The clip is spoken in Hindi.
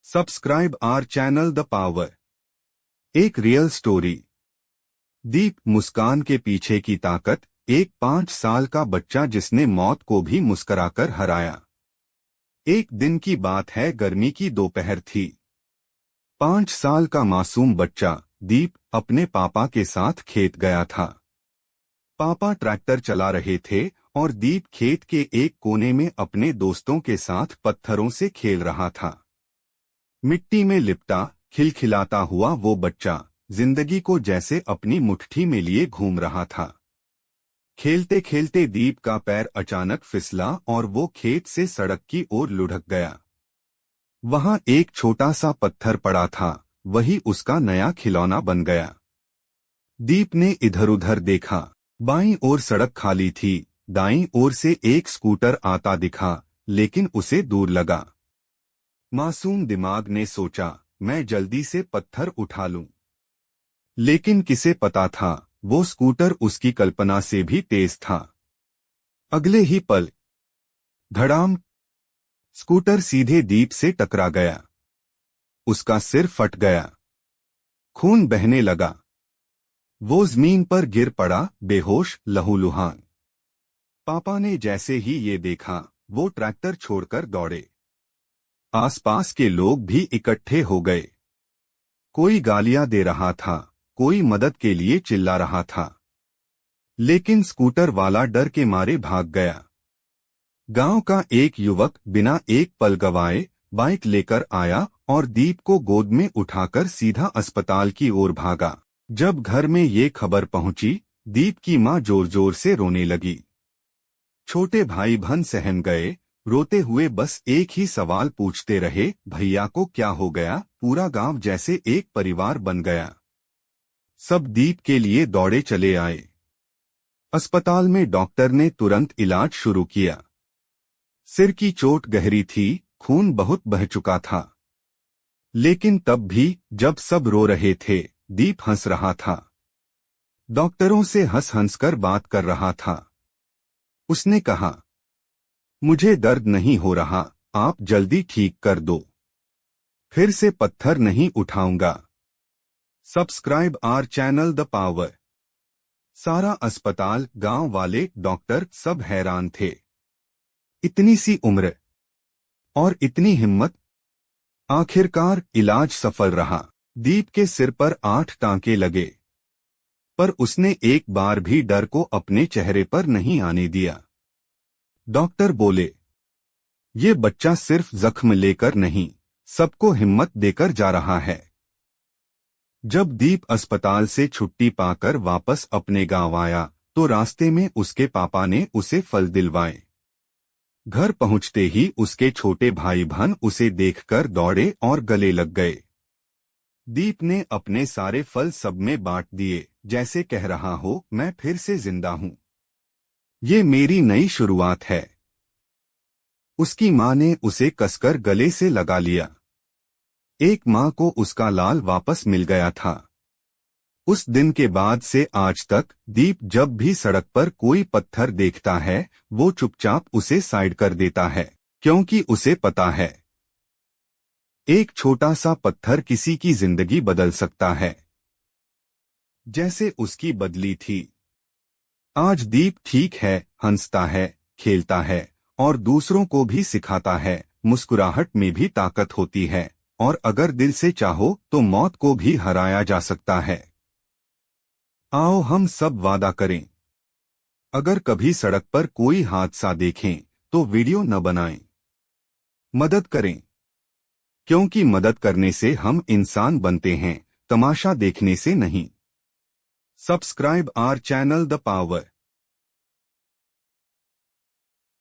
Subscribe our channel the power. एक रियल स्टोरी। दीप मुस्कान के पीछे की ताकत। एक 5 साल का बच्चा जिसने मौत को भी मुस्कुराकर हराया। एक दिन की बात है, गर्मी की दोपहर थी। 5 साल का मासूम बच्चा दीप अपने पापा के साथ खेत गया था। पापा ट्रैक्टर चला रहे थे और दीप खेत के एक कोने में अपने दोस्तों के साथ पत्थरों से खेल रहा था। मिट्टी में लिपटा खिलखिलाता हुआ वो बच्चा जिंदगी को जैसे अपनी मुट्ठी में लिए घूम रहा था। खेलते खेलते दीप का पैर अचानक फिसला और वो खेत से सड़क की ओर लुढ़क गया। वहां एक छोटा सा पत्थर पड़ा था, वही उसका नया खिलौना बन गया। दीप ने इधर उधर देखा। बाईं ओर सड़क खाली थी, दाईं ओर से एक स्कूटर आता दिखा, लेकिन उसे दूर लगा। मासूम दिमाग ने सोचा, मैं जल्दी से पत्थर उठा लूं। लेकिन किसे पता था, वो स्कूटर उसकी कल्पना से भी तेज था। अगले ही पल धड़ाम, स्कूटर सीधे दीप से टकरा गया। उसका सिर फट गया, खून बहने लगा। वो जमीन पर गिर पड़ा, बेहोश लहूलुहान। पापा ने जैसे ही ये देखा, वो ट्रैक्टर छोड़कर दौड़े। आसपास के लोग भी इकट्ठे हो गए। कोई गालियां दे रहा था, कोई मदद के लिए चिल्ला रहा था। लेकिन स्कूटर वाला डर के मारे भाग गया। गांव का एक युवक बिना एक पल गवाए बाइक लेकर आया और दीप को गोद में उठाकर सीधा अस्पताल की ओर भागा। जब घर में ये खबर पहुंची, दीप की मां जोर जोर से रोने लगी। छोटे भाई बहन सहम गए, रोते हुए बस एक ही सवाल पूछते रहे, भैया को क्या हो गया। पूरा गांव जैसे एक परिवार बन गया। सब दीप के लिए दौड़े चले आए। अस्पताल में डॉक्टर ने तुरंत इलाज शुरू किया। सिर की चोट गहरी थी, खून बहुत बह चुका था। लेकिन तब भी जब सब रो रहे थे, दीप हंस रहा था। डॉक्टरों से हंस हंस कर बात कर रहा था। उसने कहा, मुझे दर्द नहीं हो रहा, आप जल्दी ठीक कर दो। फिर से पत्थर नहीं उठाऊंगा। Subscribe our channel the power. सारा अस्पताल, गांव वाले, डॉक्टर सब हैरान थे। इतनी सी उम्र और इतनी हिम्मत। आखिरकार इलाज सफल रहा। दीप के सिर पर 8 टांके लगे, पर उसने एक बार भी डर को अपने चेहरे पर नहीं आने दिया। डॉक्टर बोले, ये बच्चा सिर्फ जख्म लेकर नहीं, सबको हिम्मत देकर जा रहा है। जब दीप अस्पताल से छुट्टी पाकर वापस अपने गांव आया, तो रास्ते में उसके पापा ने उसे फल दिलवाए। घर पहुंचते ही उसके छोटे भाई बहन उसे देखकर दौड़े और गले लग गए। दीप ने अपने सारे फल सब में बांट दिए, जैसे कह रहा हो, मैं फिर से जिंदा हूं। ये मेरी नई शुरुआत है। उसकी मां ने उसे कसकर गले से लगा लिया। एक मां को उसका लाल वापस मिल गया था। उस दिन के बाद से आज तक दीप जब भी सड़क पर कोई पत्थर देखता है, वो चुपचाप उसे साइड कर देता है, क्योंकि उसे पता है, एक छोटा सा पत्थर किसी की जिंदगी बदल सकता है, जैसे उसकी बदली थी। आज दीप ठीक है, हंसता है, खेलता है और दूसरों को भी सिखाता है, मुस्कुराहट में भी ताकत होती है, और अगर दिल से चाहो तो मौत को भी हराया जा सकता है। आओ हम सब वादा करें, अगर कभी सड़क पर कोई हादसा देखें तो वीडियो न बनाएं। मदद करें, क्योंकि मदद करने से हम इंसान बनते हैं, तमाशा देखने से नहीं। Subscribe our channel the power.